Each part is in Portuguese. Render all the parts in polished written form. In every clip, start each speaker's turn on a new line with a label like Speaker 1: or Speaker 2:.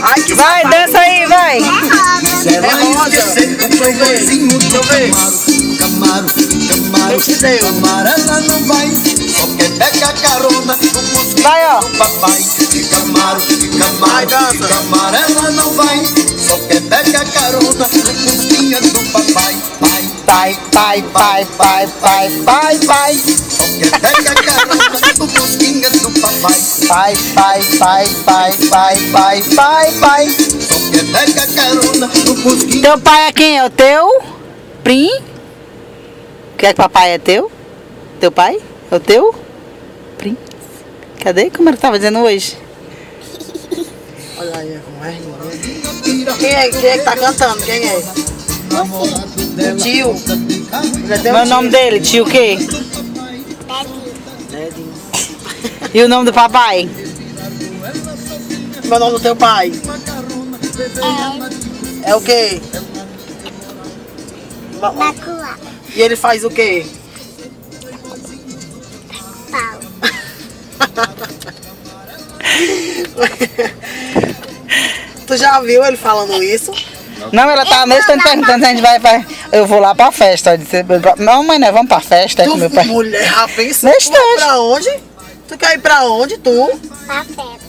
Speaker 1: Ai, que
Speaker 2: Vai, dança aí, vai.
Speaker 1: é rosa. Deixa eu ver. Eu te dei.
Speaker 3: Ela não vai, só quer pegar carona no mosquinho
Speaker 2: Vai, ó.
Speaker 3: do papai. De Camaro,
Speaker 1: Vai, dança.
Speaker 3: de Camaro, ela não vai, só quer pegar carona no mosquinho do papai.
Speaker 2: Pai, pai, pai, pai, pai, pai, pai.
Speaker 3: Só quer pegar carona no mosquinho do papai.
Speaker 2: Pai, pai, pai, pai, pai, pai, pai, pai.
Speaker 3: Só quer pegar carona no mosquinho.
Speaker 2: Teu pai é quem? É o teu? Prim? Quer que papai é teu? Teu pai? É o teu? Prim? Cadê? Como ele tava dizendo hoje?
Speaker 1: Olha aí, como é rindo. Quem é que tá cantando? Quem é? O tio. Já tem um
Speaker 2: Meu
Speaker 1: tio.
Speaker 2: nome dele, tio o quê?
Speaker 1: Dedinho.
Speaker 2: E o nome do papai?
Speaker 1: Como é o nome do teu pai? É o quê?
Speaker 4: Macua,
Speaker 1: E ele faz o quê?
Speaker 4: pau.
Speaker 1: Tu já viu ele falando isso?
Speaker 2: Não, ela tá mesmo perguntando se a gente vai pra... Eu vou lá pra festa. Eu disse, não, mãe, nós vamos pra festa, é com meu pai.
Speaker 1: Mulher, já pensou?
Speaker 2: Na
Speaker 1: Tu vai
Speaker 2: estante.
Speaker 1: pra onde? Tu quer ir pra onde, tu?
Speaker 4: Afeta.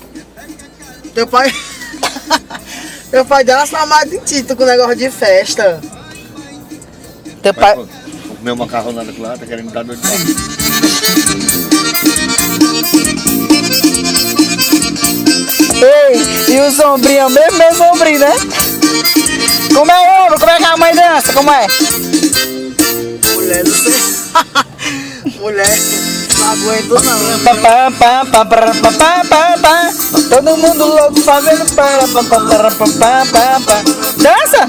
Speaker 1: Teu pai... Teu pai deu uma chamada em ti, tu com negócio de festa.
Speaker 2: Teu pai...
Speaker 5: Vou comer uma macarronada lá, tá querendo me dar doido.
Speaker 2: Ei, e o sombrinho, mesmo sombrinho, né? Como é, homem? Como é que a mãe dança? Como é?
Speaker 1: Mulher, não sei. Mulher, não aguento não.
Speaker 2: Pá, pá, pá, pá, pá, pá, pá, pá, pá. Todo mundo louco fazendo pá, pá, pá, pá, pá, pá, pá, pá. Dança?